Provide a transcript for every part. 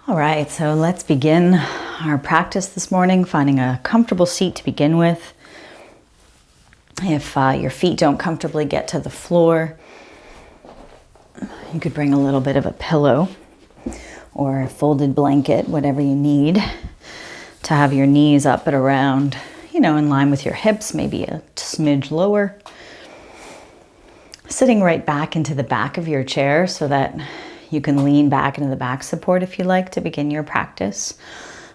All right, so let's begin our practice this morning, finding a comfortable seat to begin with. If your feet don't comfortably get to the floor, you could bring a little bit of a pillow or a folded blanket, whatever you need to have your knees up at around, in line with your hips, maybe a smidge lower. Sitting right back into the back of your chair so that you can lean back into the back support if you like to begin your practice.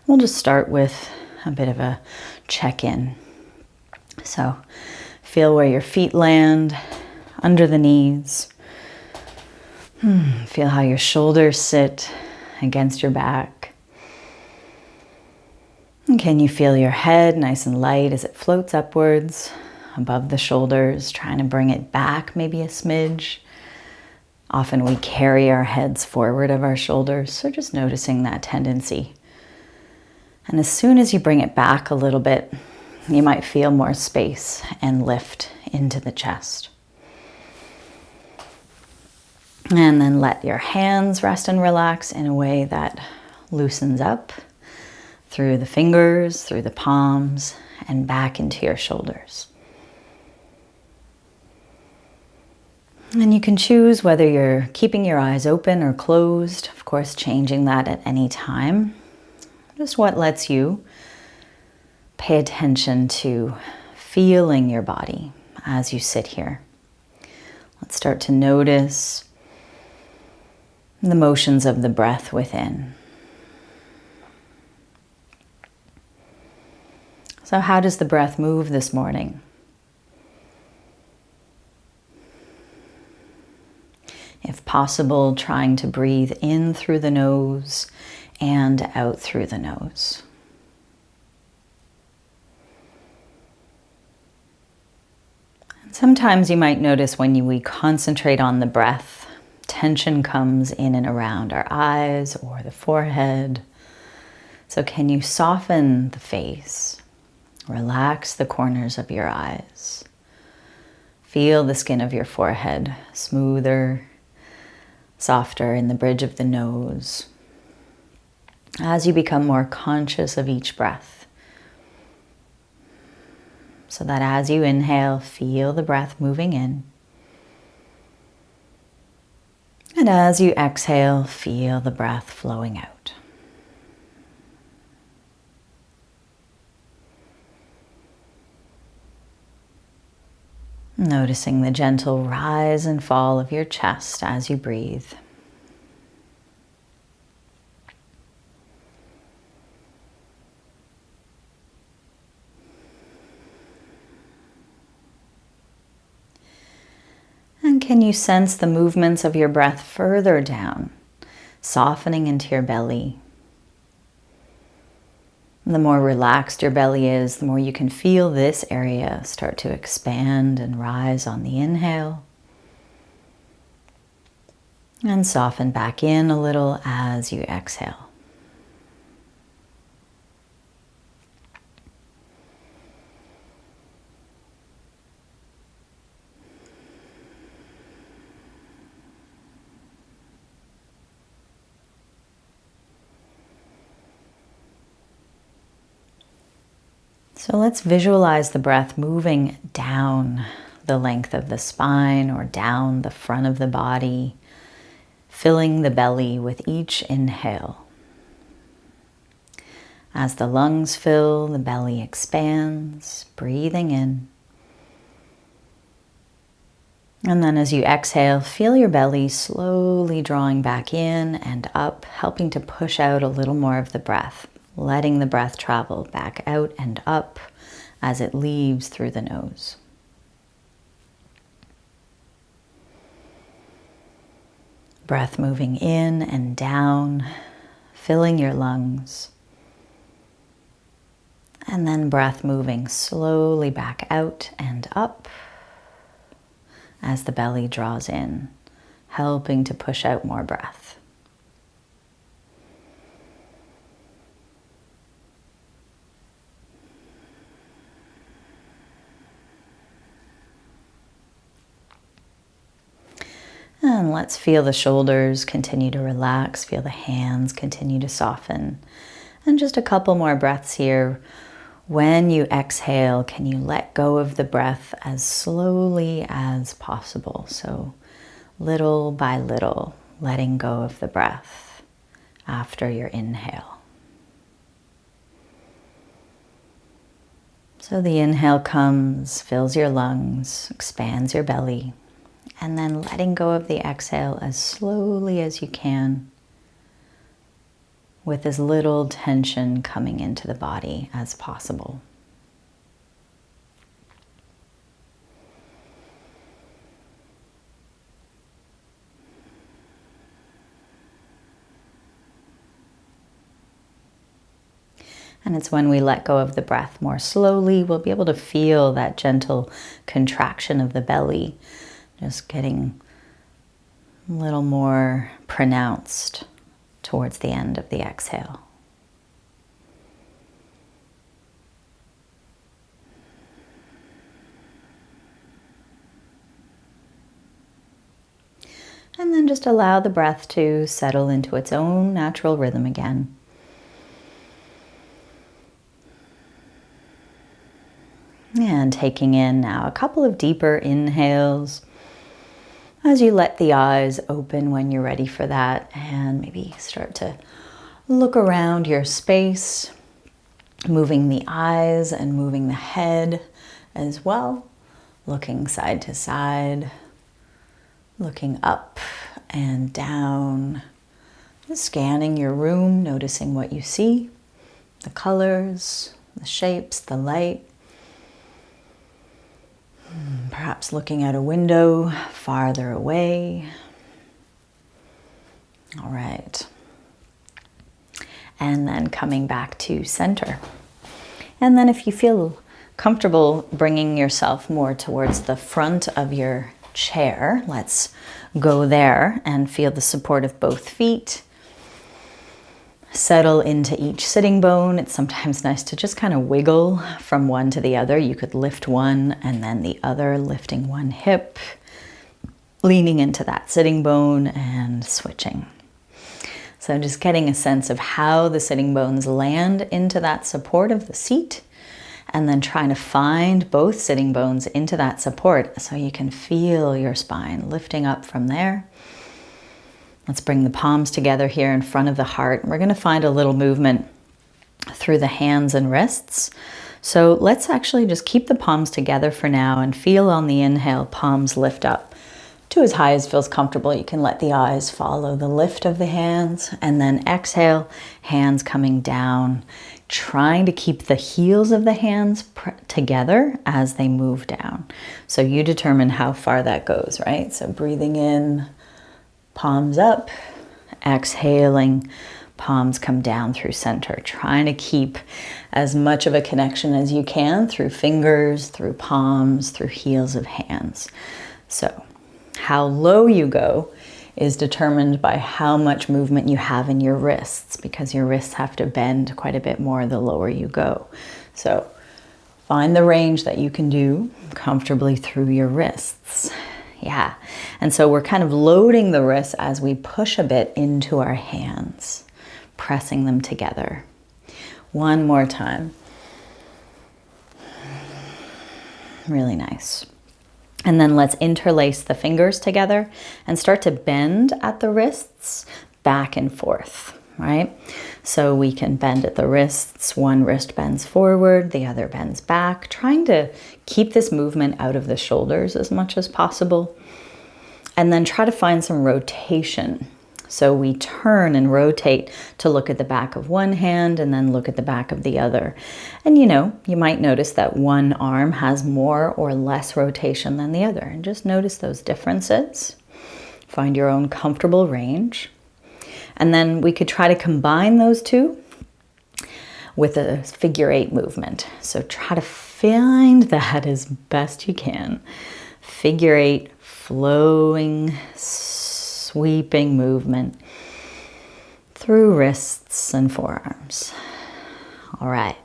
We'll just start with a bit of a check-in. So feel where your feet land, under the knees. Feel how your shoulders sit against your back. And can you feel your head nice and light as it floats upwards above the shoulders, trying to bring it back maybe a smidge. Often we carry our heads forward of our shoulders, so just noticing that tendency. And as soon as you bring it back a little bit, you might feel more space and lift into the chest. And then let your hands rest and relax in a way that loosens up through the fingers, through the palms, and back into your shoulders. And you can choose whether you're keeping your eyes open or closed, of course, changing that at any time. Just what lets you pay attention to feeling your body as you sit here. Let's start to notice the motions of the breath within. So how does the breath move this morning? If possible, trying to breathe in through the nose and out through the nose. And sometimes you might notice when we concentrate on the breath, tension comes in and around our eyes or the forehead. So can you soften the face? Relax the corners of your eyes. Feel the skin of your forehead smoother, softer in the bridge of the nose as you become more conscious of each breath. So that as you inhale, feel the breath moving in. And as you exhale, feel the breath flowing out. Noticing the gentle rise and fall of your chest as you breathe. And can you sense the movements of your breath further down, softening into your belly? The more relaxed your belly is, the more you can feel this area start to expand and rise on the inhale. And soften back in a little as you exhale. So let's visualize the breath moving down the length of the spine or down the front of the body, filling the belly with each inhale. As the lungs fill, the belly expands, breathing in. And then as you exhale, feel your belly slowly drawing back in and up, helping to push out a little more of the breath. Letting the breath travel back out and up as it leaves through the nose. Breath moving in and down, filling your lungs. And then breath moving slowly back out and up as the belly draws in, helping to push out more breath. And let's feel the shoulders continue to relax, feel the hands continue to soften. And just a couple more breaths here. When you exhale, can you let go of the breath as slowly as possible? So little by little, letting go of the breath after your inhale. So the inhale comes, fills your lungs, expands your belly, and then letting go of the exhale as slowly as you can, with as little tension coming into the body as possible. And it's when we let go of the breath more slowly, we'll be able to feel that gentle contraction of the belly, just getting a little more pronounced towards the end of the exhale. And then just allow the breath to settle into its own natural rhythm again. And taking in now a couple of deeper inhales as you let the eyes open when you're ready for that, and maybe start to look around your space, moving the eyes and moving the head as well, looking side to side, looking up and down, just scanning your room, noticing what you see, the colors, the shapes, the light. Perhaps looking out a window farther away. All right. And then coming back to center. And then if you feel comfortable bringing yourself more towards the front of your chair, let's go there and feel the support of both feet. Settle into each sitting bone. It's sometimes nice to just kind of wiggle from one to the other. You could lift one and then the other, lifting one hip, leaning into that sitting bone and switching. So just getting a sense of how the sitting bones land into that support of the seat, and then trying to find both sitting bones into that support so you can feel your spine lifting up from there. Let's bring the palms together here in front of the heart. We're going to find a little movement through the hands and wrists. So let's actually just keep the palms together for now and feel on the inhale, palms lift up to as high as feels comfortable. You can let the eyes follow the lift of the hands, and then exhale, hands coming down, trying to keep the heels of the hands together as they move down. So you determine how far that goes, right? So breathing in, palms up, exhaling, palms come down through center, trying to keep as much of a connection as you can through fingers, through palms, through heels of hands. So how low you go is determined by how much movement you have in your wrists, because your wrists have to bend quite a bit more the lower you go. So find the range that you can do comfortably through your wrists. Yeah, and so we're kind of loading the wrists as we push a bit into our hands, pressing them together. One more time. Really nice. And then let's interlace the fingers together and start to bend at the wrists back and forth, right? So we can bend at the wrists. One wrist bends forward, the other bends back, trying to keep this movement out of the shoulders as much as possible. And then try to find some rotation. So we turn and rotate to look at the back of one hand and then look at the back of the other. And you might notice that one arm has more or less rotation than the other. And just notice those differences. Find your own comfortable range. And then we could try to combine those two with a figure 8 movement. So try to find that as best you can. Figure 8, flowing, sweeping movement through wrists and forearms. All right.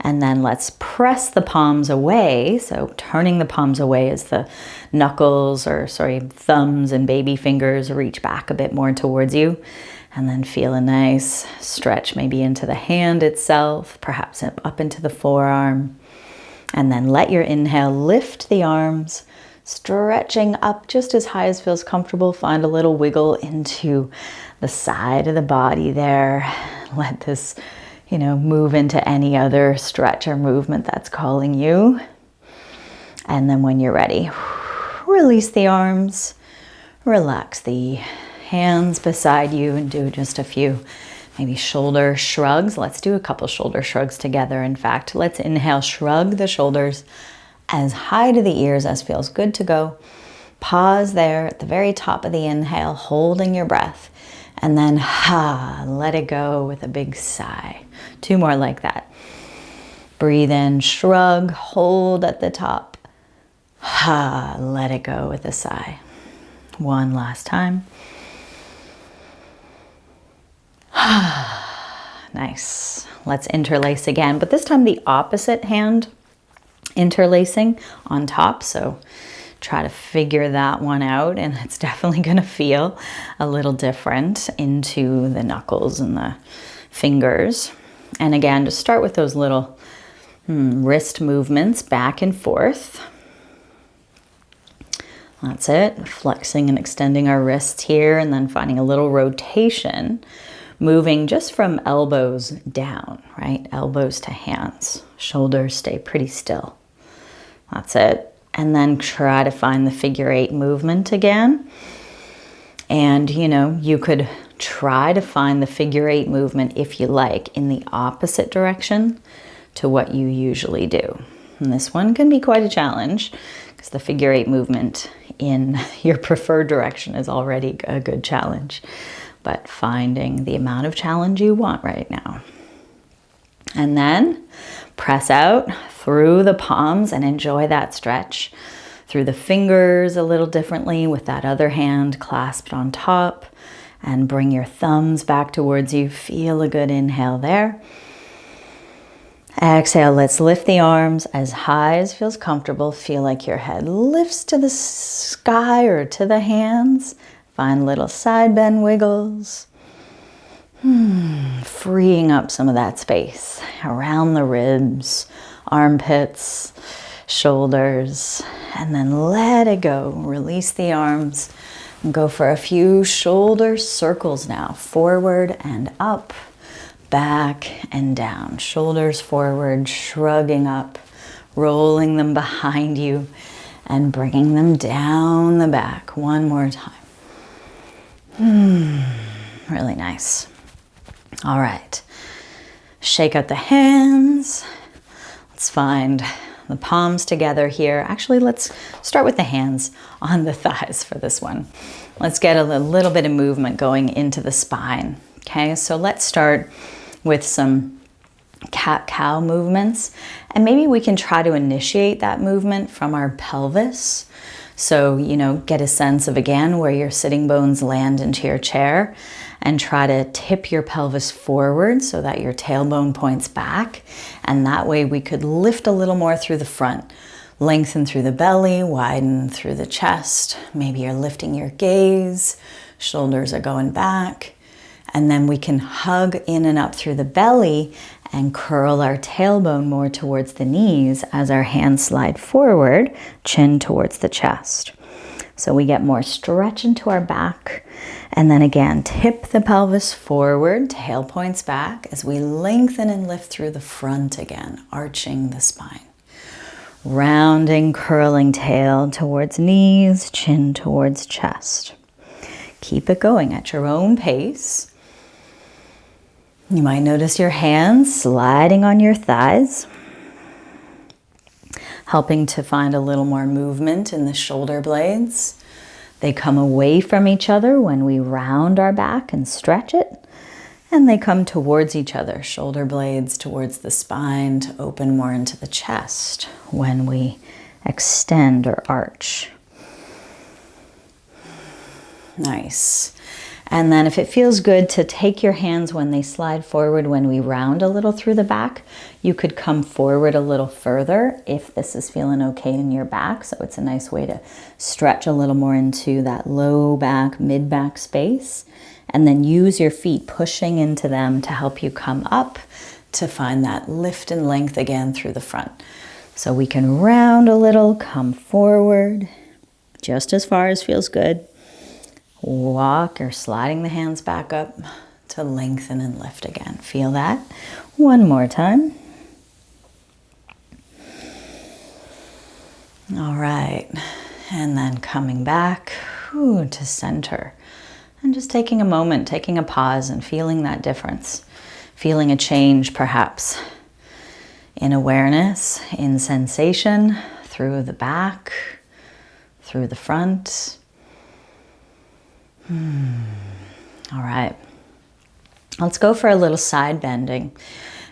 And then let's press the palms away. So turning the palms away as the knuckles, thumbs and baby fingers reach back a bit more towards you. And then feel a nice stretch maybe into the hand itself, perhaps up into the forearm. And then let your inhale lift the arms, stretching up just as high as feels comfortable. Find a little wiggle into the side of the body there. Let this, move into any other stretch or movement that's calling you. And then when you're ready, release the arms, relax the hands beside you, and do just a few maybe shoulder shrugs. Let's do a couple shoulder shrugs together. In fact, let's inhale, shrug the shoulders as high to the ears as feels good to go. Pause there at the very top of the inhale, holding your breath. And then let it go with a big sigh. 2 more like that. Breathe in, shrug, hold at the top. Let it go with a sigh. 1 last time. Nice. Let's interlace again, but this time the opposite hand interlacing on top. So try to figure that one out, and it's definitely going to feel a little different into the knuckles and the fingers. And again, just start with those little wrist movements back and forth. That's it. Flexing and extending our wrists here, and then finding a little rotation, moving just from elbows down, right? Elbows to hands. Shoulders stay pretty still. That's it. And then try to find the figure 8 movement again. And, you could try to find the figure 8 movement, if you like, in the opposite direction to what you usually do. And this one can be quite a challenge, because the figure 8 movement in your preferred direction is already a good challenge. But finding the amount of challenge you want right now. And then press out through the palms and enjoy that stretch through the fingers a little differently with that other hand clasped on top, and bring your thumbs back towards you. Feel a good inhale there. Exhale, let's lift the arms as high as feels comfortable. Feel like your head lifts to the sky or to the hands. Find little side bend wiggles. Freeing up some of that space around the ribs, armpits, shoulders, and then let it go. Release the arms and go for a few shoulder circles now. Forward and up, back and down. Shoulders forward, shrugging up, rolling them behind you, and bringing them down the back. 1 more time. Really nice. All right, shake out the hands. Let's find the palms together here. Actually, let's start with the hands on the thighs for this one. Let's get a little bit of movement going into the spine. Okay, so let's start with some cat-cow movements, and maybe we can try to initiate that movement from our pelvis. So, get a sense of, again, where your sitting bones land into your chair, and try to tip your pelvis forward so that your tailbone points back. And that way we could lift a little more through the front, lengthen through the belly, widen through the chest. Maybe you're lifting your gaze, shoulders are going back. And then we can hug in and up through the belly and curl our tailbone more towards the knees as our hands slide forward, chin towards the chest. So we get more stretch into our back. And then again, tip the pelvis forward, tail points back as we lengthen and lift through the front again, arching the spine. Rounding, curling tail towards knees, chin towards chest. Keep it going at your own pace. You might notice your hands sliding on your thighs, helping to find a little more movement in the shoulder blades. They come away from each other when we round our back and stretch it, and they come towards each other, shoulder blades towards the spine to open more into the chest when we extend or arch. Nice. And then if it feels good to take your hands when they slide forward, when we round a little through the back, you could come forward a little further if this is feeling okay in your back. So it's a nice way to stretch a little more into that low back, mid back space. And then use your feet pushing into them to help you come up to find that lift and length again through the front. So we can round a little, come forward, just as far as feels good. Walk or sliding the hands back up to lengthen and lift again. Feel that? One more time. All right. And then coming back to center. And just taking a moment, taking a pause and feeling that difference. Feeling a change perhaps in awareness, in sensation, through the back, through the front. All right, let's go for a little side bending.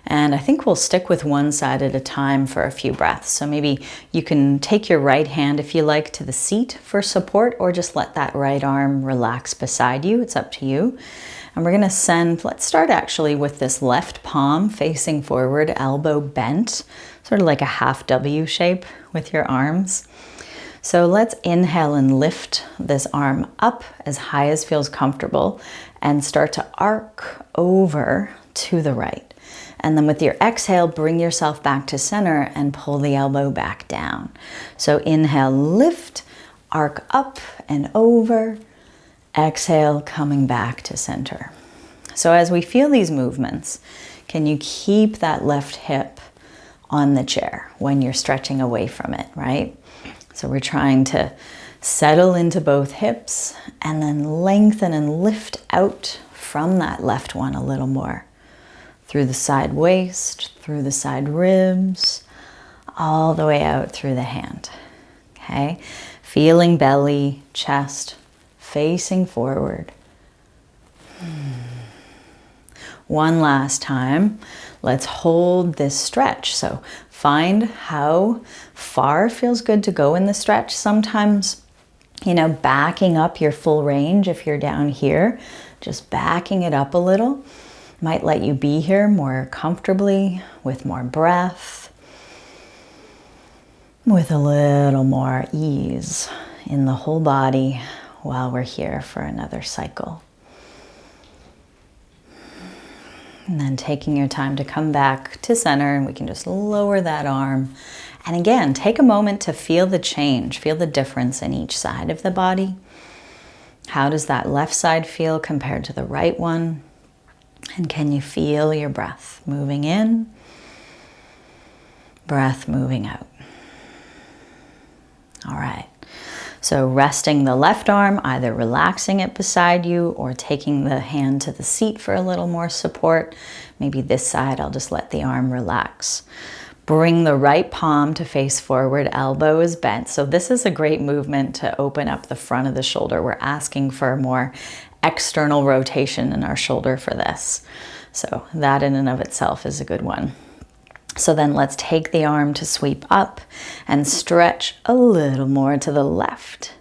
And I think we'll stick with one side at a time for a few breaths. So maybe you can take your right hand, if you like, to the seat for support, or just let that right arm relax beside you. It's up to you. And we're gonna let's start actually with this left palm facing forward, elbow bent, sort of like a half W shape with your arms. So let's inhale and lift this arm up as high as feels comfortable and start to arc over to the right. And then with your exhale, bring yourself back to center and pull the elbow back down. So inhale, lift, arc up and over. Exhale, coming back to center. So as we feel these movements, can you keep that left hip on the chair when you're stretching away from it, right? So we're trying to settle into both hips and then lengthen and lift out from that left one a little more. Through the side waist, through the side ribs, all the way out through the hand. Okay? Feeling belly, chest, facing forward. One last time. Let's hold this stretch. So find how far feels good to go in the stretch. Sometimes, backing up your full range, if you're down here, just backing it up a little might let you be here more comfortably, with more breath, with a little more ease in the whole body while we're here for another cycle. And then taking your time to come back to center, and we can just lower that arm. And again, take a moment to feel the change, feel the difference in each side of the body. How does that left side feel compared to the right one? And can you feel your breath moving in, breath moving out? All right. So resting the left arm, either relaxing it beside you or taking the hand to the seat for a little more support. Maybe this side, I'll just let the arm relax. Bring the right palm to face forward, elbow is bent. So this is a great movement to open up the front of the shoulder. We're asking for more external rotation in our shoulder for this. So that in and of itself is a good one. So then let's take the arm to sweep up and stretch a little more to the left.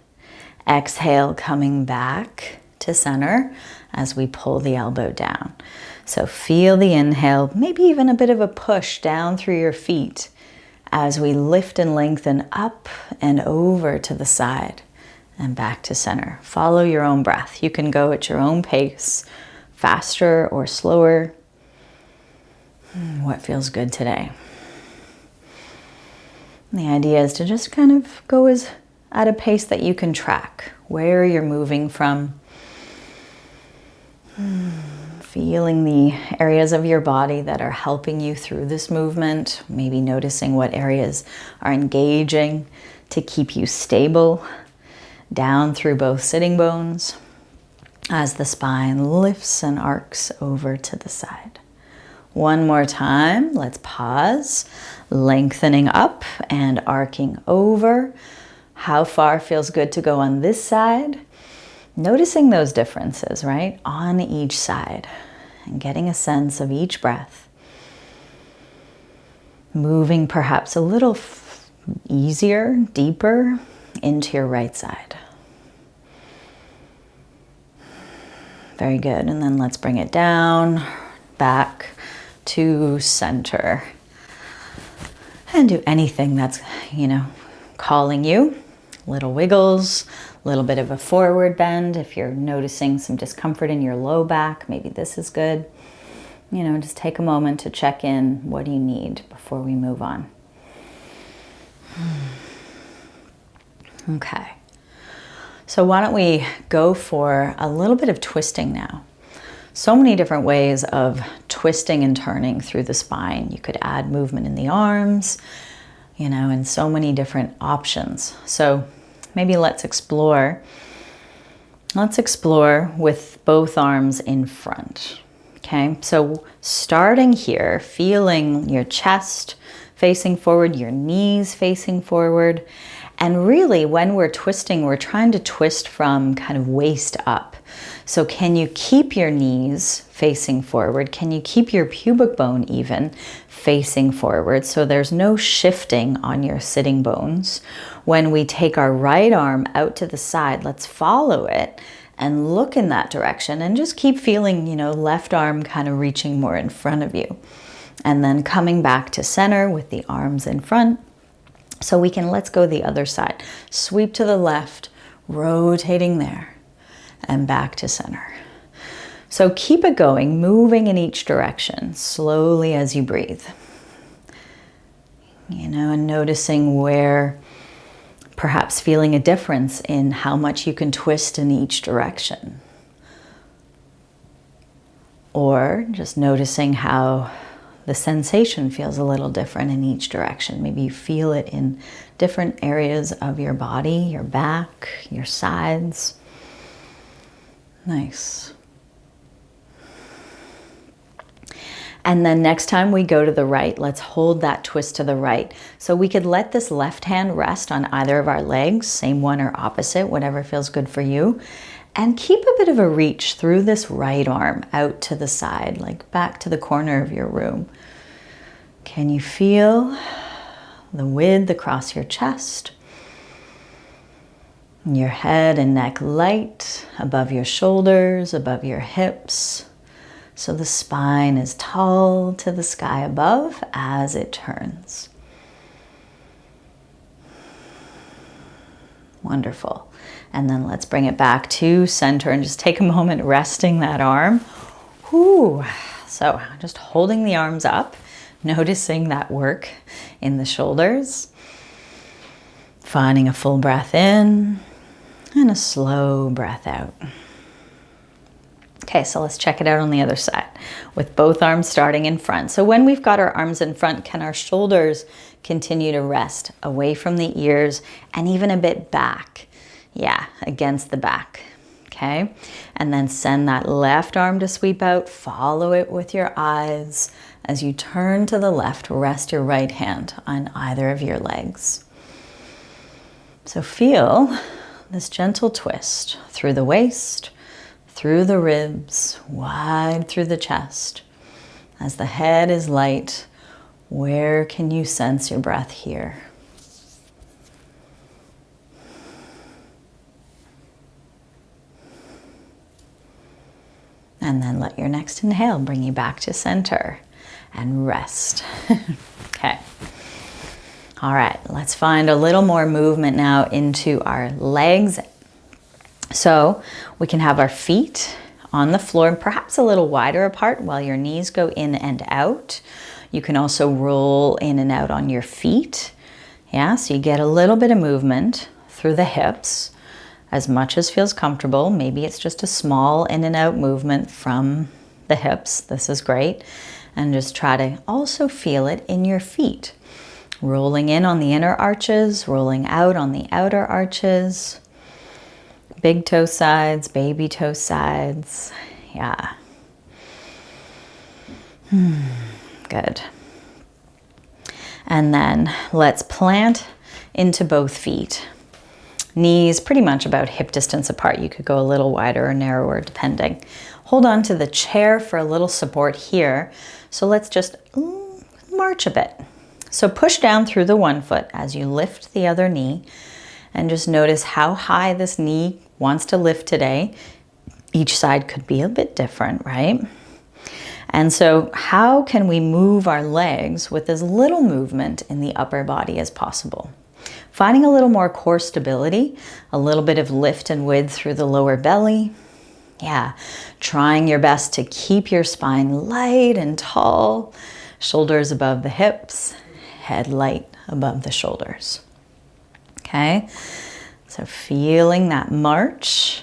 Exhale, coming back to center as we pull the elbow down. So feel the inhale, maybe even a bit of a push down through your feet as we lift and lengthen up and over to the side and back to center. Follow your own breath. You can go at your own pace, faster or slower. What feels good today? And the idea is to just kind of go at a pace that you can track where you're moving from. Feeling the areas of your body that are helping you through this movement. Maybe noticing what areas are engaging to keep you stable down through both sitting bones as the spine lifts and arcs over to the side. One more time, let's pause, lengthening up and arcing over. How far feels good to go on this side? Noticing those differences, right, on each side and getting a sense of each breath. Moving perhaps a little easier, deeper into your right side. Very good. And then let's bring it down, back to center. And do anything that's, calling you. Little wiggles, a little bit of a forward bend. If you're noticing some discomfort in your low back, maybe this is good. Just take a moment to check in. What do you need before we move on? Okay. So why don't we go for a little bit of twisting now? So many different ways of twisting and turning through the spine. You could add movement in the arms, and so many different options. So maybe let's explore with both arms in front. Okay, so starting here, feeling your chest facing forward, your knees facing forward. And really, when we're twisting, we're trying to twist from kind of waist up. So can you keep your knees facing forward? Can you keep your pubic bone even facing forward so there's no shifting on your sitting bones? When we take our right arm out to the side, let's follow it and look in that direction and just keep feeling, left arm kind of reaching more in front of you. And then coming back to center with the arms in front. So let's go the other side. Sweep to the left, rotating there, and back to center. So keep it going, moving in each direction, slowly as you breathe. And noticing where, perhaps feeling a difference in how much you can twist in each direction. Or just noticing how the sensation feels a little different in each direction. Maybe you feel it in different areas of your body, your back, your sides. Nice. And then next time we go to the right, let's hold that twist to the right. So we could let this left hand rest on either of our legs, same one or opposite, whatever feels good for you. And keep a bit of a reach through this right arm out to the side, like back to the corner of your room. Can you feel the width across your chest? Your head and neck light, above your shoulders, above your hips. So the spine is tall to the sky above as it turns. Wonderful. And then let's bring it back to center and just take a moment resting that arm. Whew. So just holding the arms up, noticing that work in the shoulders. Finding a full breath in and a slow breath out. Okay, so let's check it out on the other side with both arms starting in front. So when we've got our arms in front, can our shoulders continue to rest away from the ears and even a bit back? Yeah, against the back. Okay, and then send that left arm to sweep out. Follow it with your eyes. As you turn to the left, rest your right hand on either of your legs. So feel this gentle twist through the waist, through the ribs, wide through the chest. As the head is light, where can you sense your breath here? And then let your next inhale bring you back to center and rest. Okay. All right, let's find a little more movement now into our legs. So we can have our feet on the floor, perhaps a little wider apart while your knees go in and out. You can also roll in and out on your feet. Yeah, so you get a little bit of movement through the hips as much as feels comfortable. Maybe it's just a small in and out movement from the hips. This is great. And just try to also feel it in your feet. Rolling in on the inner arches, rolling out on the outer arches. Big toe sides, baby toe sides. Yeah. Good. And then let's plant into both feet. Knees pretty much about hip distance apart. You could go a little wider or narrower depending. Hold on to the chair for a little support here. So let's just march a bit. So push down through the one foot as you lift the other knee and just notice how high this knee wants to lift today. Each side could be a bit different, right? And so how can we move our legs with as little movement in the upper body as possible? Finding a little more core stability, a little bit of lift and width through the lower belly. Yeah, trying your best to keep your spine light and tall, shoulders above the hips, head light above the shoulders. Okay, so feeling that march.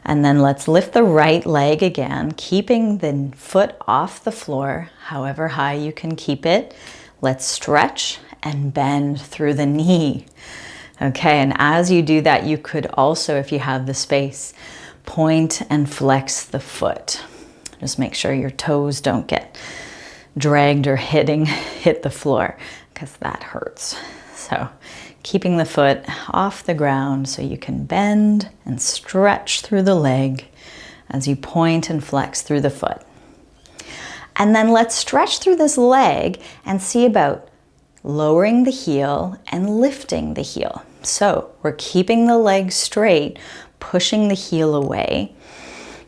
And then let's lift the right leg again, keeping the foot off the floor, however high you can keep it. Let's stretch and bend through the knee. Okay, and as you do that, you could also, if you have the space, point and flex the foot. Just make sure your toes don't get dragged or hit the floor, because that hurts. So keeping the foot off the ground so you can bend and stretch through the leg as you point and flex through the foot. And then let's stretch through this leg and see about lowering the heel and lifting the heel. So we're keeping the leg straight, pushing the heel away.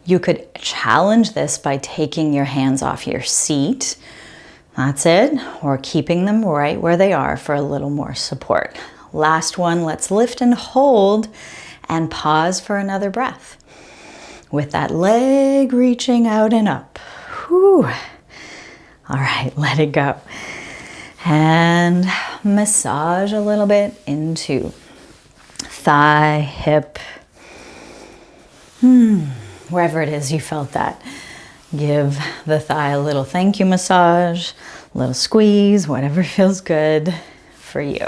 You could challenge this by taking your hands off your seat. That's it. Or keeping them right where they are for a little more support. Last one, let's lift and hold and pause for another breath. With that leg reaching out and up. Whew. All right, let it go. And massage a little bit into thigh, hip, wherever it is you felt that. Give the thigh a little thank you massage, a little squeeze, whatever feels good for you.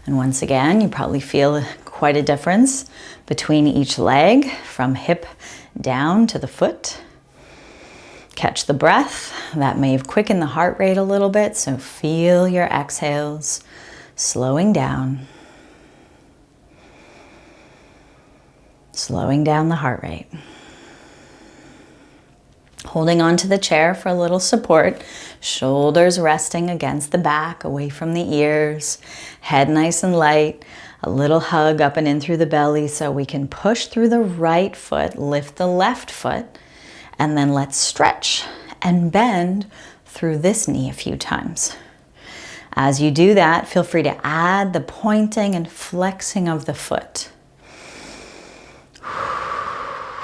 And once again, you probably feel quite a difference between each leg, from hip down to the foot. Catch the breath. That may have quickened the heart rate a little bit, so feel your exhales slowing down. Slowing down the heart rate. Holding onto the chair for a little support. Shoulders resting against the back, away from the ears. Head nice and light. A little hug up and in through the belly so we can push through the right foot, lift the left foot, and then let's stretch and bend through this knee a few times. As you do that, feel free to add the pointing and flexing of the foot.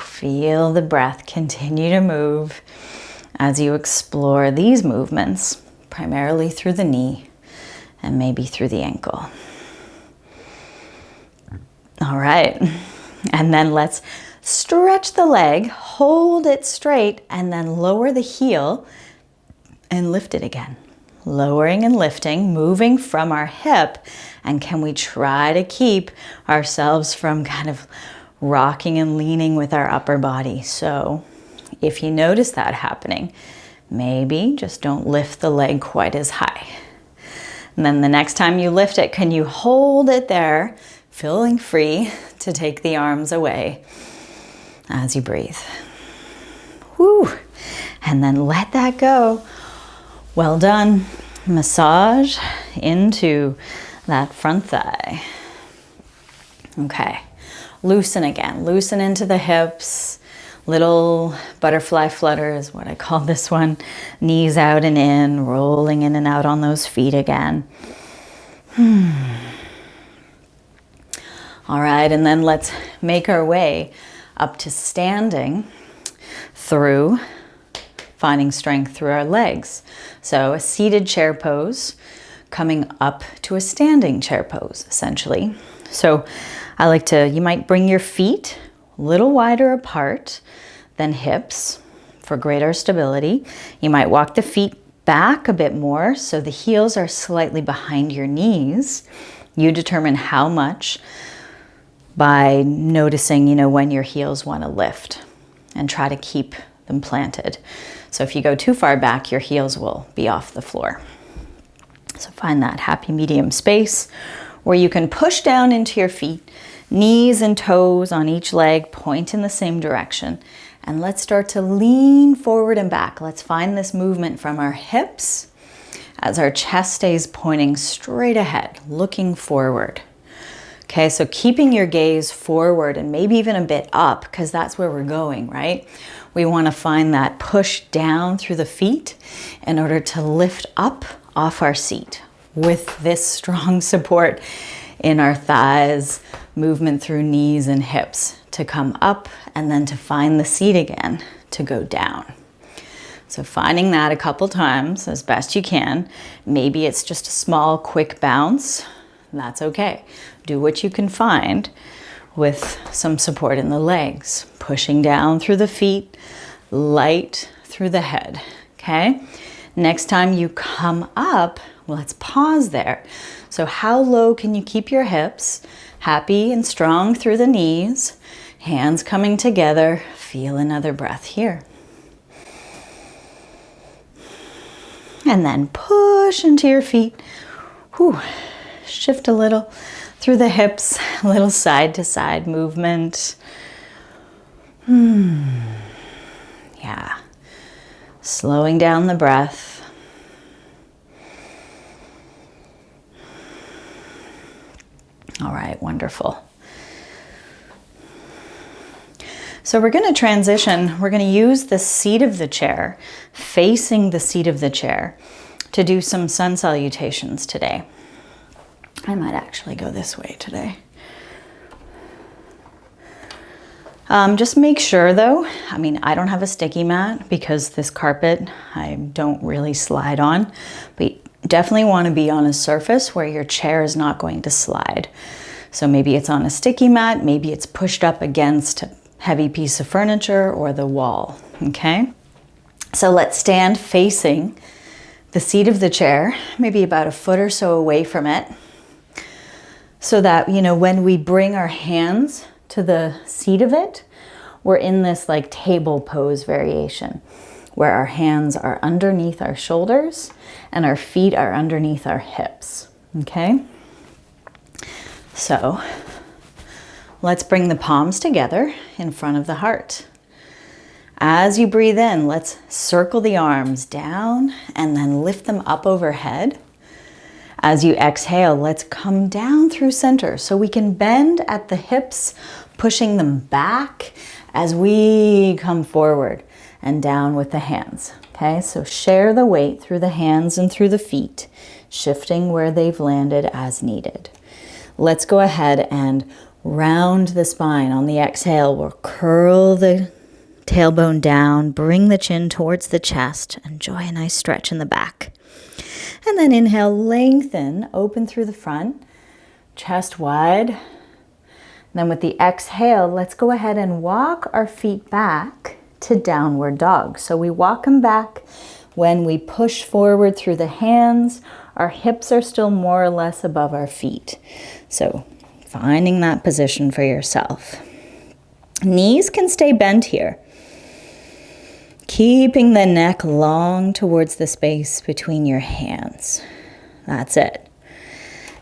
Feel the breath continue to move as you explore these movements, primarily through the knee and maybe through the ankle. All right, and then let's stretch the leg, hold it straight, and then lower the heel and lift it again. Lowering and lifting, moving from our hip, and can we try to keep ourselves from kind of rocking and leaning with our upper body? So if you notice that happening, maybe just don't lift the leg quite as high. And then the next time you lift it, can you hold it there, feeling free to take the arms away as you breathe. Whew. And then let that go. Well done. Massage into that front thigh. Okay. Loosen again. Loosen into the hips. Little butterfly flutter is what I call this one. Knees out and in, rolling in and out on those feet again. All right, and then let's make our way up to standing through finding strength through our legs. So a seated chair pose, coming up to a standing chair pose, essentially. So I like to, you might bring your feet a little wider apart than hips for greater stability. You might walk the feet back a bit more so the heels are slightly behind your knees. You determine how much by noticing, when your heels want to lift, and try to keep them planted. So if you go too far back, your heels will be off the floor. So find that happy medium space where you can push down into your feet, knees and toes on each leg point in the same direction. And let's start to lean forward and back. Let's find this movement from our hips as our chest stays pointing straight ahead, looking forward. Okay, so keeping your gaze forward and maybe even a bit up, because that's where we're going, right? We want to find that push down through the feet in order to lift up off our seat with this strong support in our thighs, movement through knees and hips to come up and then to find the seat again to go down. So finding that a couple times as best you can. Maybe it's just a small, quick bounce. That's okay. Do what you can find with some support in the legs. Pushing down through the feet, light through the head, okay? Next time you come up, let's pause there. So how low can you keep your hips? Happy and strong through the knees. Hands coming together. Feel another breath here. And then push into your feet. Whew. Shift a little through the hips, a little side to side movement. Yeah. Slowing down the breath. All right, wonderful. So we're going to transition. We're going to use the seat of the chair, facing the seat of the chair, to do some sun salutations today. I might actually go this way today. Just make sure though, I don't have a sticky mat because this carpet I don't really slide on, but you definitely want to be on a surface where your chair is not going to slide. So maybe it's on a sticky mat, maybe it's pushed up against a heavy piece of furniture or the wall, okay? So let's stand facing the seat of the chair, maybe about a foot or so away from it, so that, when we bring our hands to the seat of it, we're in this like table pose variation where our hands are underneath our shoulders and our feet are underneath our hips, okay? So let's bring the palms together in front of the heart. As you breathe in, let's circle the arms down and then lift them up overhead. As you exhale, let's come down through center so we can bend at the hips, pushing them back as we come forward and down with the hands. Okay, so share the weight through the hands and through the feet, shifting where they've landed as needed. Let's go ahead and round the spine. On the exhale, we'll curl the tailbone down, bring the chin towards the chest, enjoy a nice stretch in the back. And then inhale, lengthen, open through the front, chest wide. Then with the exhale, let's go ahead and walk our feet back to downward dog. So we walk them back when we push forward through the hands. Our hips are still more or less above our feet. So finding that position for yourself. Knees can stay bent here. Keeping the neck long towards the space between your hands. That's it.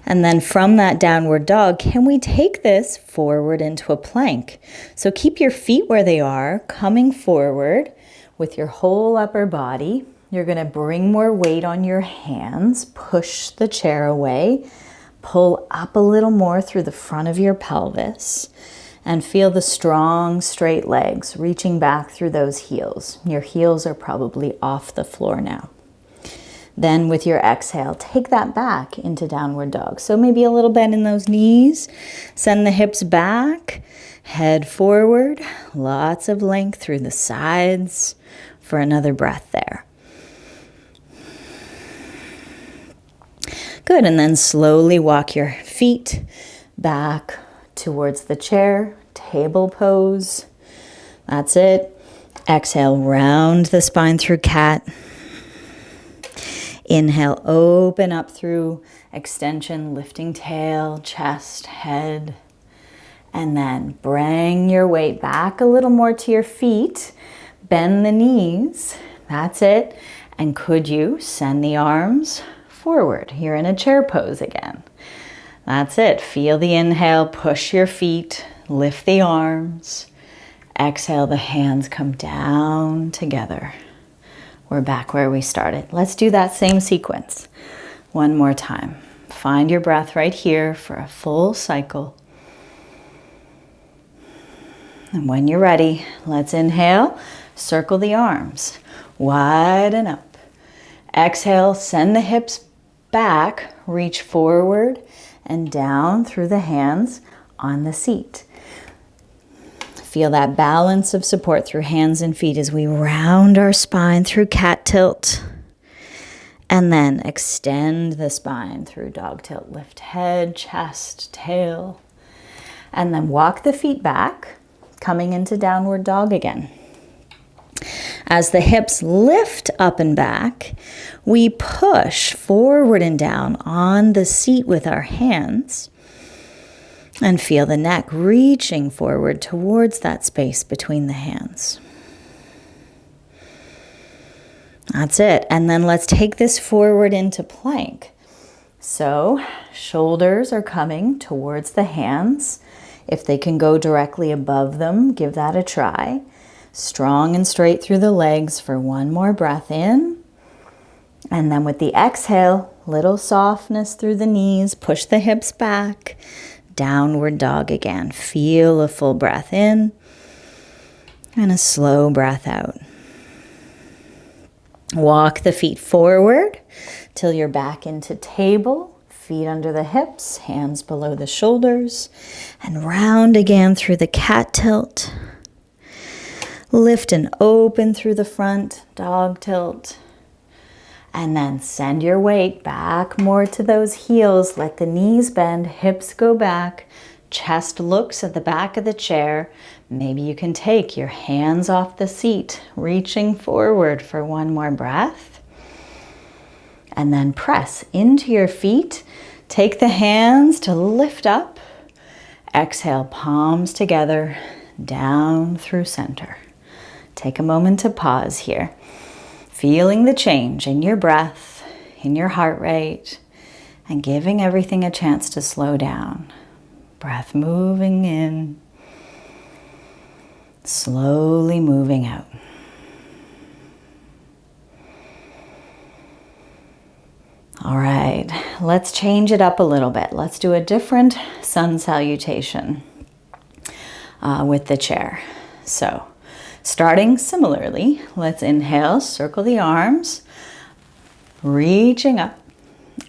And then from that downward dog, can we take this forward into a plank? So keep your feet where they are, coming forward with your whole upper body. You're going to bring more weight on your hands, push the chair away, pull up a little more through the front of your pelvis. And feel the strong, straight legs reaching back through those heels. Your heels are probably off the floor now. Then with your exhale, take that back into downward dog. So maybe a little bend in those knees. Send the hips back, head forward. Lots of length through the sides for another breath there. Good, and then slowly walk your feet back towards the chair, table pose. That's it. Exhale, round the spine through cat. Inhale, open up through extension, lifting tail, chest, head. And then bring your weight back a little more to your feet. Bend the knees. That's it. And could you send the arms forward? You're in a chair pose again. That's it. Feel the inhale, push your feet, lift the arms. Exhale, the hands come down together. We're back where we started. Let's do that same sequence one more time. find your breath right here for a full cycle. And when you're ready, let's inhale, circle the arms, widen up. Exhale, send the hips back, reach forward and down through the hands on the seat. Feel that balance of support through hands and feet as we round our spine through cat tilt. And then extend the spine through dog tilt. Lift head, chest, tail. And then walk the feet back, coming into downward dog again. As the hips lift up and back, we push forward and down on the seat with our hands. And feel the neck reaching forward towards that space between the hands. That's it. And then let's take this forward into plank. So shoulders are coming towards the hands. If they can go directly above them, give that a try. Strong and straight through the legs for one more breath in. And then with the exhale, little softness through the knees, push the hips back. Downward dog again. Feel a full breath in and a slow breath out. Walk the feet forward till you're back into table. Feet under the hips, hands below the shoulders. And round again through the cat tilt. Lift and open through the front, dog tilt. And then send your weight back more to those heels. Let the knees bend, hips go back, chest looks at the back of the chair. Maybe you can take your hands off the seat, reaching forward for one more breath. And then press into your feet. Take the hands to lift up. Exhale, palms together, down through center. Take a moment to pause here. Feeling the change in your breath, in your heart rate, and giving everything a chance to slow down. Breath moving in, slowly moving out. All right, let's change it up a little bit. Let's do a different sun salutation with the chair. So, starting similarly, let's inhale, circle the arms, reaching up.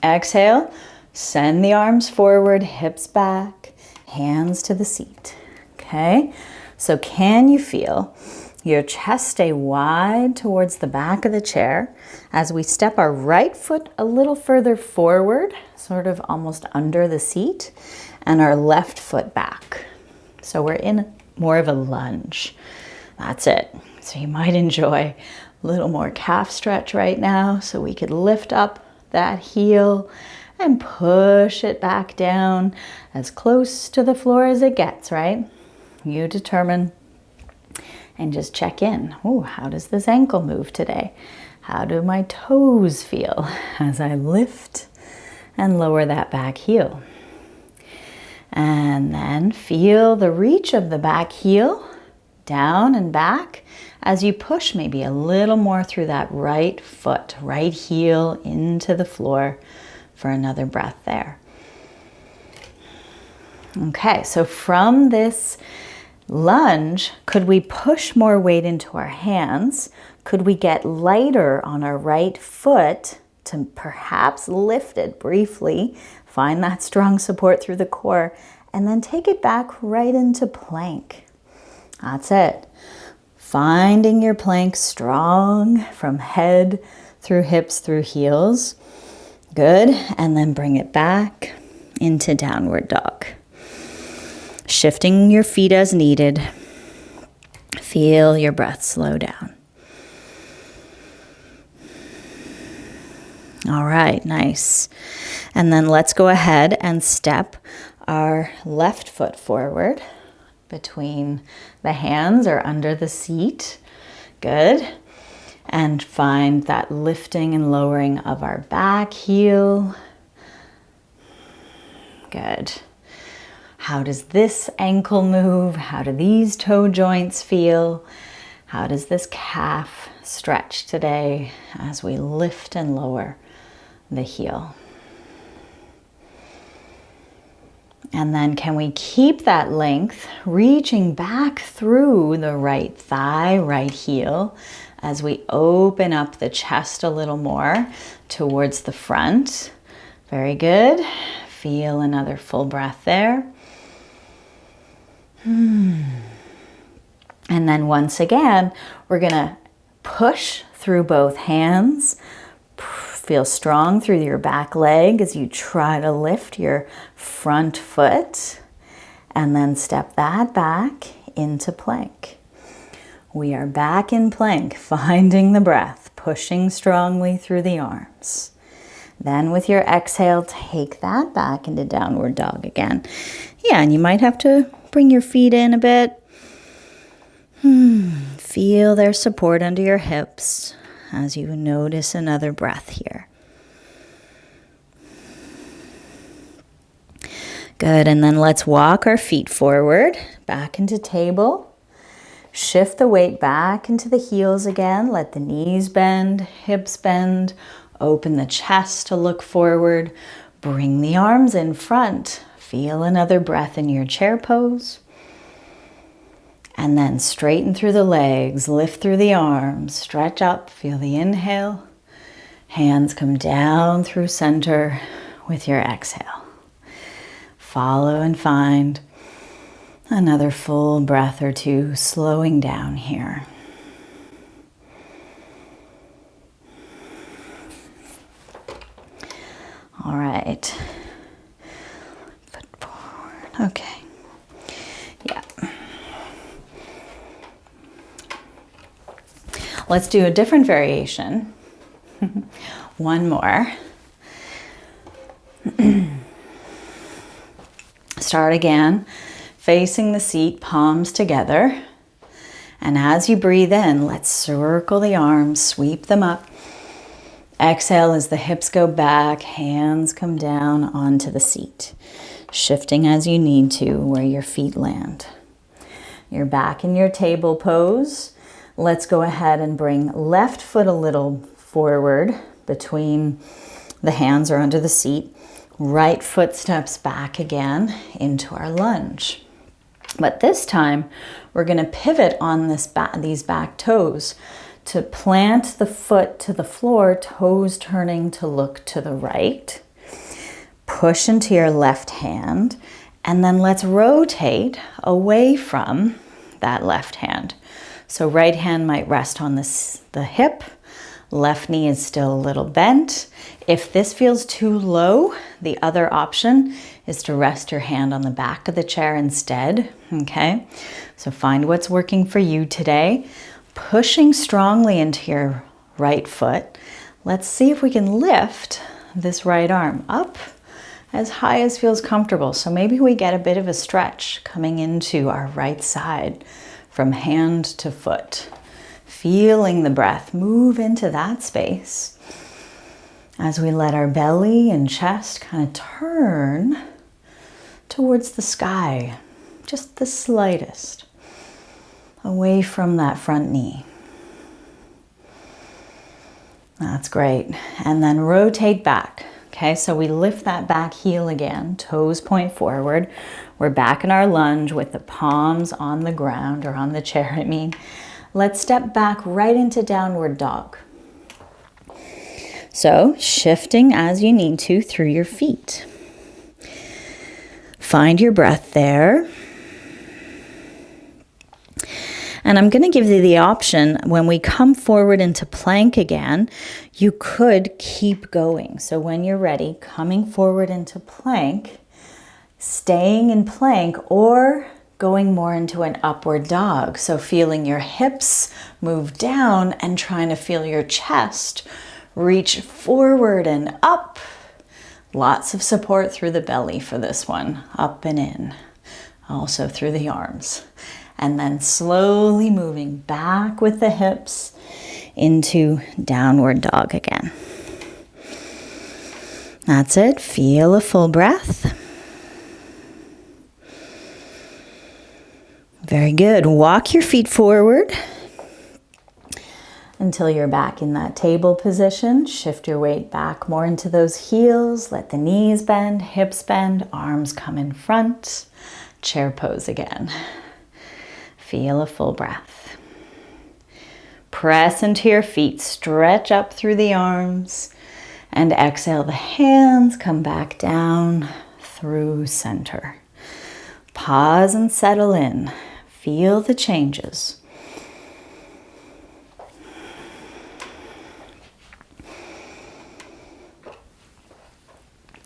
Exhale, send the arms forward, hips back, hands to the seat. Okay, so can you feel your chest stay wide towards the back of the chair as we step our right foot a little further forward, sort of almost under the seat, and our left foot back. So we're in more of a lunge. That's it. So you might enjoy a little more calf stretch right now. So we could lift up that heel and push it back down as close to the floor as it gets, right? You determine and just check in. Oh, how does this ankle move today? How do my toes feel as I lift and lower that back heel? And then feel the reach of the back heel down and back as you push maybe a little more through that right foot, right heel into the floor for another breath there. Okay, so from this lunge, could we push more weight into our hands? Could we get lighter on our right foot to perhaps lift it briefly, find that strong support through the core, and then take it back right into plank? That's it. Finding your plank strong from head through hips through heels. Good. And then bring it back into downward dog. Shifting your feet as needed. Feel your breath slow down. All right, nice. And then let's go ahead and step our left foot forward between the hands or under the seat. Good. And find that lifting and lowering of our back heel. Good. How does this ankle move? How do these toe joints feel? How does this calf stretch today as we lift and lower the heel? And then can we keep that length, reaching back through the right thigh, right heel, as we open up the chest a little more towards the front. Very good. Feel another full breath there. And then once again, we're gonna push through both hands. Feel strong through your back leg as you try to lift your front foot, and then step that back into plank. We are back in plank, finding the breath, pushing strongly through the arms. Then with your exhale, take that back into downward dog again. Yeah, and you might have to bring your feet in a bit. Feel their support under your hips as you notice another breath here. Good, and then let's walk our feet forward, back into table. Shift the weight back into the heels again. Let the knees bend, hips bend. Open the chest to look forward. Bring the arms in front. Feel another breath in your chair pose. And then straighten through the legs, lift through the arms, stretch up, feel the inhale. Hands come down through center with your exhale. Follow and find another full breath or two, slowing down here. All right. Foot forward. Okay. Yeah. Let's do a different variation. One more. Start again, facing the seat, palms together. And as you breathe in, let's circle the arms, sweep them up. Exhale as the hips go back, hands come down onto the seat, shifting as you need to where your feet land. You're back in your table pose. Let's go ahead and bring left foot a little forward between the hands or under the seat. Right foot steps back again into our lunge. But this time, we're going to pivot on these back toes to plant the foot to the floor, toes turning to look to the right. Push into your left hand, and then let's rotate away from that left hand. So right hand might rest on the hip, left knee is still a little bent. If this feels too low, the other option is to rest your hand on the back of the chair instead, okay? So find what's working for you today. Pushing strongly into your right foot. Let's see if we can lift this right arm up as high as feels comfortable. So maybe we get a bit of a stretch coming into our right side from hand to foot. Feeling the breath move into that space as we let our belly and chest kind of turn towards the sky, just the slightest, away from that front knee. That's great. And then rotate back. Okay, so we lift that back heel again, toes point forward. We're back in our lunge with the palms on the ground, or on the chair, I mean. Let's step back right into downward dog. So shifting as you need to through your feet. Find your breath there. And I'm going to give you the option when we come forward into plank again, you could keep going. So when you're ready, coming forward into plank, staying in plank, or going more into an upward dog. So feeling your hips move down and trying to feel your chest reach forward and up. Lots of support through the belly for this one, up and in, also through the arms. And then slowly moving back with the hips into downward dog again. That's it. Feel a full breath. Very good. Walk your feet forward. until you're back in that table position. Shift your weight back more into those heels. Let the knees bend, hips bend, arms come in front. Chair pose again. Feel a full breath. Press into your feet, stretch up through the arms, and exhale the hands, come back down through center. Pause and settle in. Feel the changes.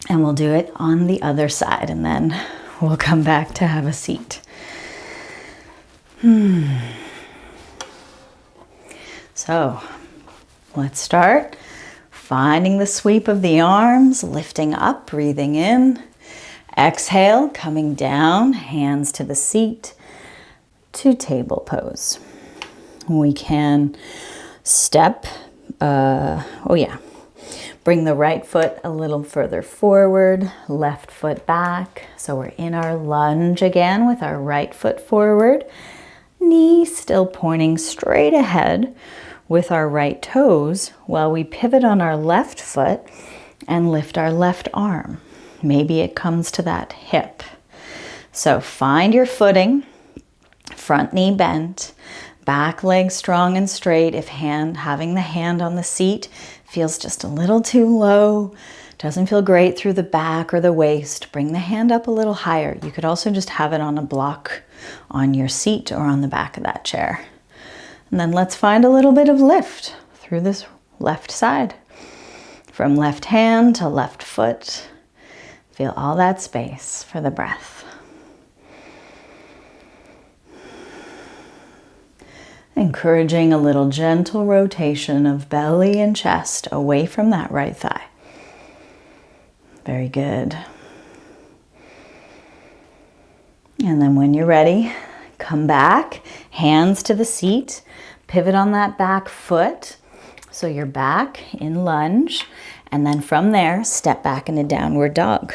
And we'll do it on the other side, and then we'll come back to have a seat. So let's start. Finding the sweep of the arms, lifting up, breathing in. Exhale, coming down, hands to the seat, to table pose. We can step, bring the right foot a little further forward, left foot back. So we're in our lunge again with our right foot forward, knee still pointing straight ahead with our right toes while we pivot on our left foot and lift our left arm. Maybe it comes to that hip. So find your footing, front knee bent, back leg strong and straight. If having the hand on the seat feels just a little too low, doesn't feel great through the back or the waist, bring the hand up a little higher. You could also just have it on a block on your seat or on the back of that chair. And then let's find a little bit of lift through this left side. From left hand to left foot. Feel all that space for the breath. Encouraging a little gentle rotation of belly and chest away from that right thigh. Very good. And then when you're ready, come back, hands to the seat, pivot on that back foot. So you're back in lunge, and then from there, step back into downward dog.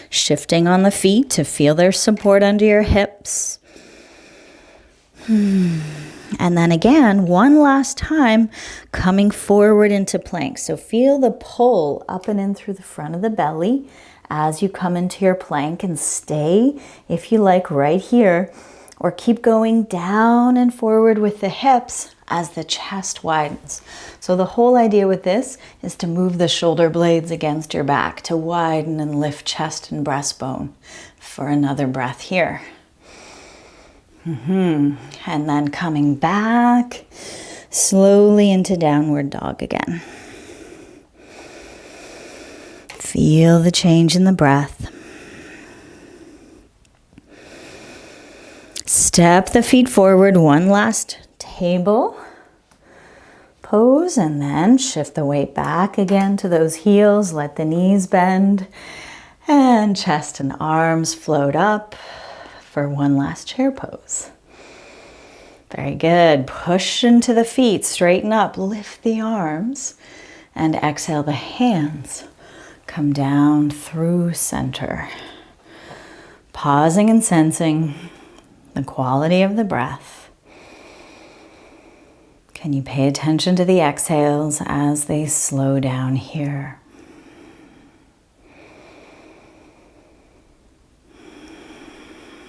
Shifting on the feet to feel their support under your hips. And then again, one last time, coming forward into plank. So feel the pull up and in through the front of the belly as you come into your plank, and stay, if you like, right here, or keep going down and forward with the hips as the chest widens. So the whole idea with this is to move the shoulder blades against your back to widen and lift chest and breastbone for another breath here. And then coming back slowly into downward dog again. Feel the change in the breath. Step the feet forward, one last table pose, and then shift the weight back again to those heels. Let the knees bend and chest and arms float up for one last chair pose. Very good. Push into the feet, straighten up, lift the arms, and exhale the hands. Come down through center. Pausing and sensing the quality of the breath. Can you pay attention to the exhales as they slow down here?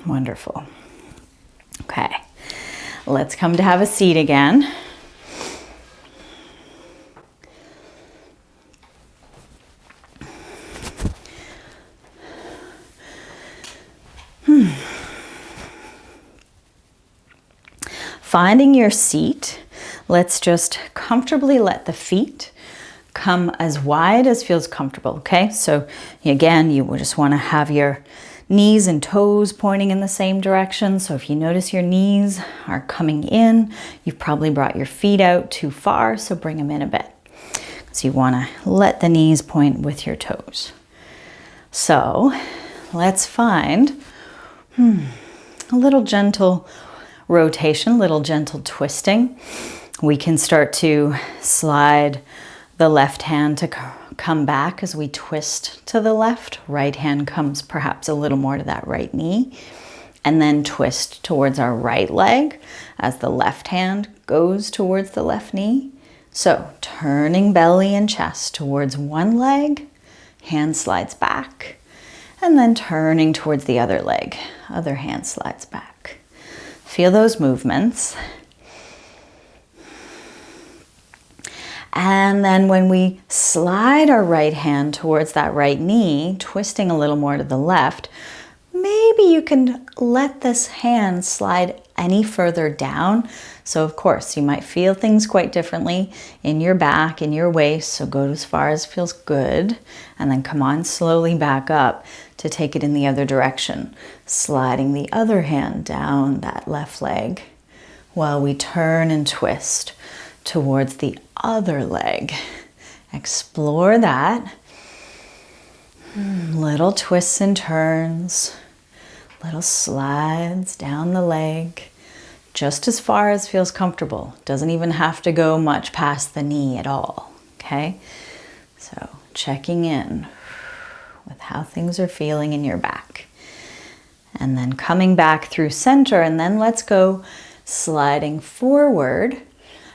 Wonderful. Okay, let's come to have a seat again. Finding your seat, let's just comfortably let the feet come as wide as feels comfortable, okay? So again, you just want to have your knees and toes pointing in the same direction. So if you notice your knees are coming in, you've probably brought your feet out too far, so bring them in a bit. So you want to let the knees point with your toes. So let's find a little gentle rotation, little gentle twisting. We can start to slide the left hand to come back as we twist to the left. Right hand comes perhaps a little more to that right knee. And then twist towards our right leg as the left hand goes towards the left knee. So turning belly and chest towards one leg, hand slides back, and then turning towards the other leg, other hand slides back. Feel those movements. And then when we slide our right hand towards that right knee, twisting a little more to the left, maybe you can let this hand slide any further down. So of course, you might feel things quite differently in your back, in your waist. So go as far as feels good. And then come on slowly back up to take it in the other direction. Sliding the other hand down that left leg while we turn and twist towards the other leg. Explore that. Little twists and turns, little slides down the leg, just as far as feels comfortable. Doesn't even have to go much past the knee at all, okay? So checking in with how things are feeling in your back. And then coming back through center, and then let's go sliding forward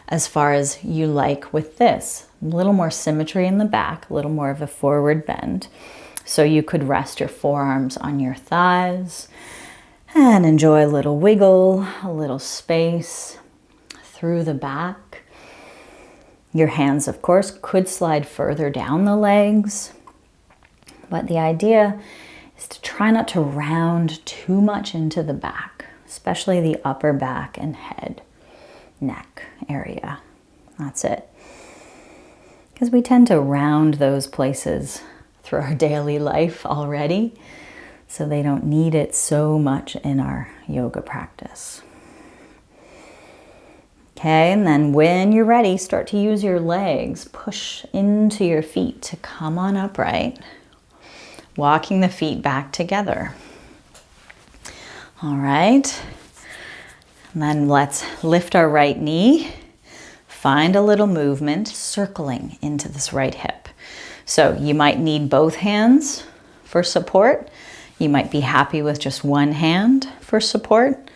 as far as you like with this. A little more symmetry in the back, a little more of a forward bend. So you could rest your forearms on your thighs and enjoy a little wiggle, a little space through the back. Your hands, of course, could slide further down the legs, but the idea is to try not to round too much into the back, especially the upper back and head, neck area. That's it. Because we tend to round those places through our daily life already, so they don't need it so much in our yoga practice. Okay, and then when you're ready, start to use your legs. Push into your feet to come on upright, walking the feet back together. All right, and then let's lift our right knee. Find a little movement, circling into this right hip. So you might need both hands for support. You might be happy with just one hand for support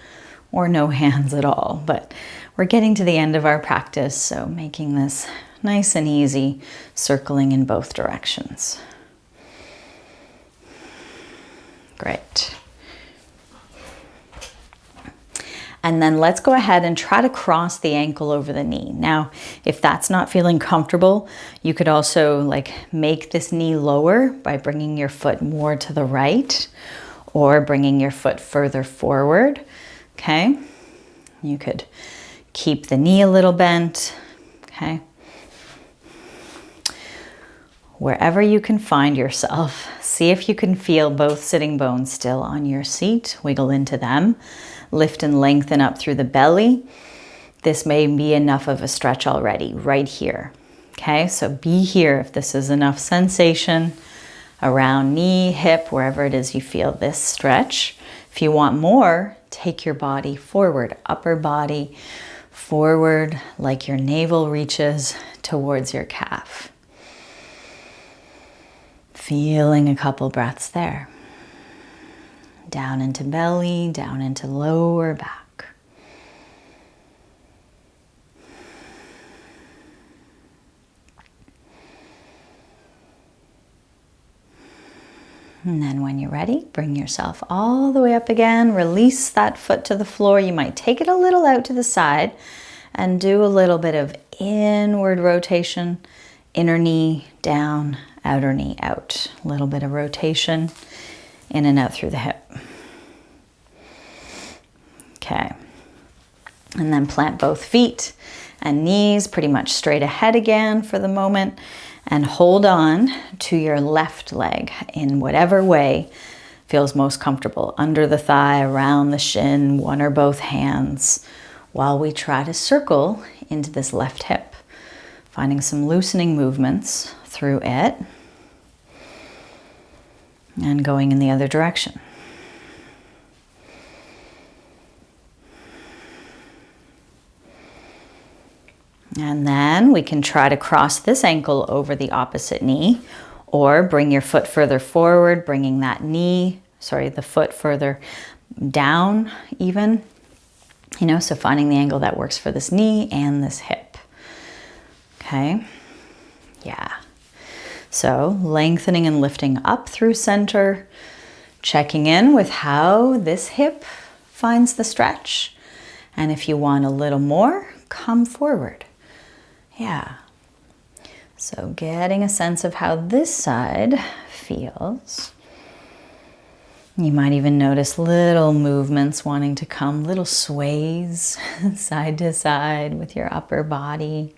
or no hands at all. But we're getting to the end of our practice, so making this nice and easy, circling in both directions. Great. And then let's go ahead and try to cross the ankle over the knee. Now, if that's not feeling comfortable, you could also make this knee lower by bringing your foot more to the right or bringing your foot further forward, okay? You could keep the knee a little bent, okay? Wherever you can find yourself, see if you can feel both sitting bones still on your seat. Wiggle into them. Lift and lengthen up through the belly. This may be enough of a stretch already, right here. Okay, so be here if this is enough sensation around knee, hip, wherever it is you feel this stretch. If you want more, take your body forward, upper body forward, like your navel reaches towards your calf. Feeling a couple breaths there. Down into belly, down into lower back. And then when you're ready, bring yourself all the way up again. Release that foot to the floor. You might take it a little out to the side and do a little bit of inward rotation. Inner knee down, outer knee out. A little bit of rotation in and out through the hip. Okay. And then plant both feet and knees pretty much straight ahead again for the moment. And hold on to your left leg in whatever way feels most comfortable. Under the thigh, around the shin, one or both hands, while we try to circle into this left hip. Finding some loosening movements through it. And going in the other direction. And then we can try to cross this ankle over the opposite knee, or bring your foot further forward, bringing that the foot further down even, so finding the angle that works for this knee and this hip. Okay, yeah. So lengthening and lifting up through center, checking in with how this hip finds the stretch. And if you want a little more, come forward. Yeah. So getting a sense of how this side feels. You might even notice little movements wanting to come, little sways side to side with your upper body.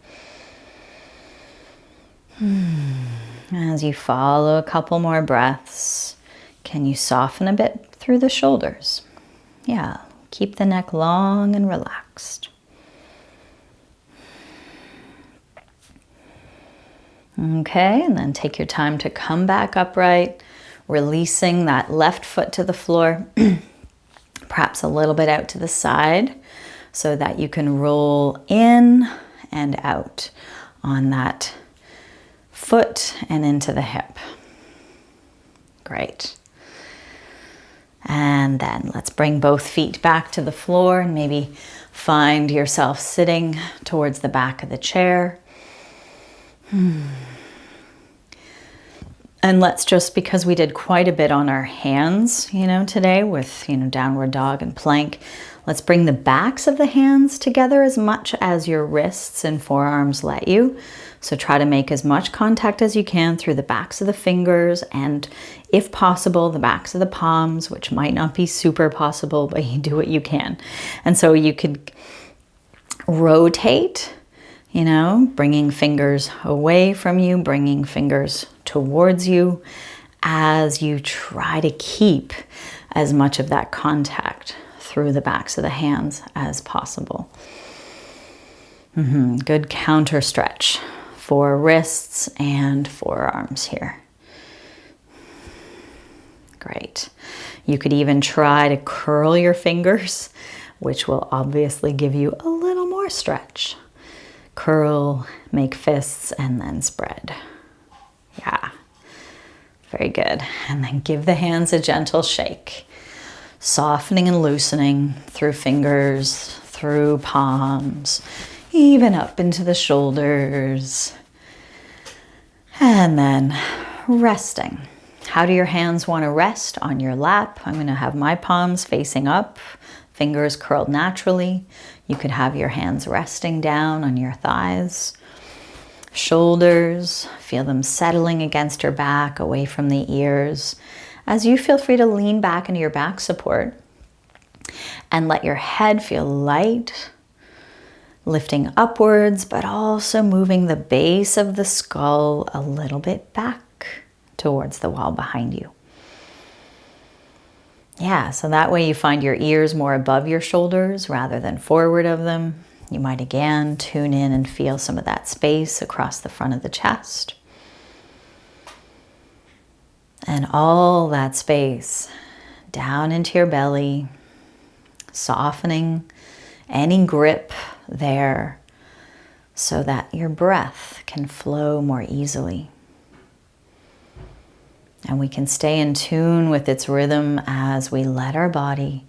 As you follow a couple more breaths, can you soften a bit through the shoulders? Yeah, keep the neck long and relaxed. Okay, and then take your time to come back upright, releasing that left foot to the floor, perhaps a little bit out to the side, so that you can roll in and out on that foot and into the hip. Great. And then let's bring both feet back to the floor and maybe find yourself sitting towards the back of the chair. And let's just, because we did quite a bit on our hands, today with, downward dog and plank, let's bring the backs of the hands together as much as your wrists and forearms let you. So try to make as much contact as you can through the backs of the fingers and, if possible, the backs of the palms, which might not be super possible, but you do what you can. And so you could rotate, bringing fingers away from you, bringing fingers towards you as you try to keep as much of that contact through the backs of the hands as possible. Good counter stretch for wrists and forearms here. Great. You could even try to curl your fingers, which will obviously give you a little more stretch. Curl, make fists, and then spread. Yeah, very good. And then give the hands a gentle shake. Softening and loosening through fingers, through palms, even up into the shoulders. And then resting. How do your hands want to rest? On your lap. I'm going to have my palms facing up, fingers curled naturally. You could have your hands resting down on your thighs. Shoulders, feel them settling against your back, away from the ears. As you feel free to lean back into your back support and let your head feel light, lifting upwards, but also moving the base of the skull a little bit back towards the wall behind you. Yeah, so that way you find your ears more above your shoulders rather than forward of them. You might again tune in and feel some of that space across the front of the chest. And all that space down into your belly, softening any grip there so that your breath can flow more easily. And we can stay in tune with its rhythm as we let our body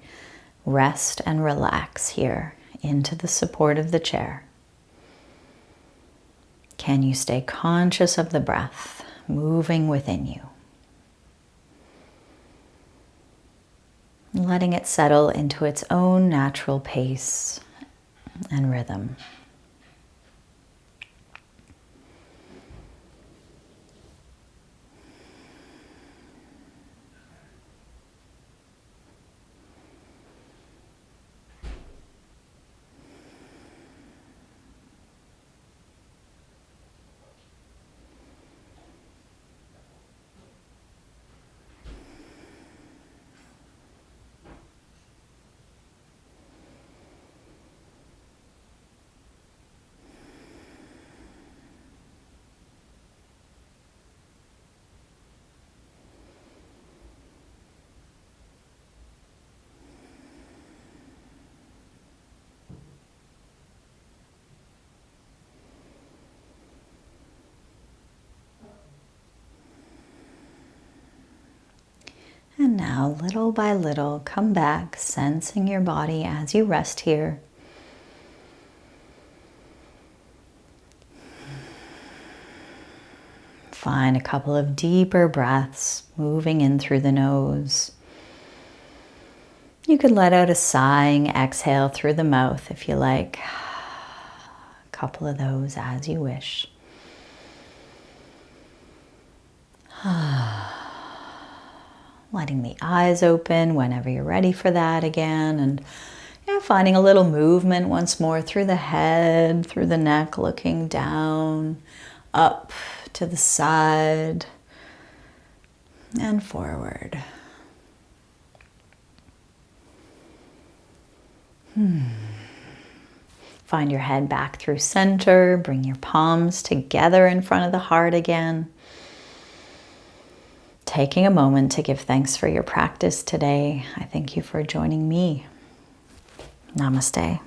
rest and relax here into the support of the chair. Can you stay conscious of the breath moving within you? Letting it settle into its own natural pace and rhythm. And now, little by little, come back, sensing your body as you rest here. Find a couple of deeper breaths, moving in through the nose. You could let out a sighing exhale through the mouth if you like. A couple of those as you wish. Letting the eyes open whenever you're ready for that again. And finding a little movement once more through the head, through the neck, looking down, up to the side, and forward. Find your head back through center. Bring your palms together in front of the heart again. Taking a moment to give thanks for your practice today. I thank you for joining me. Namaste.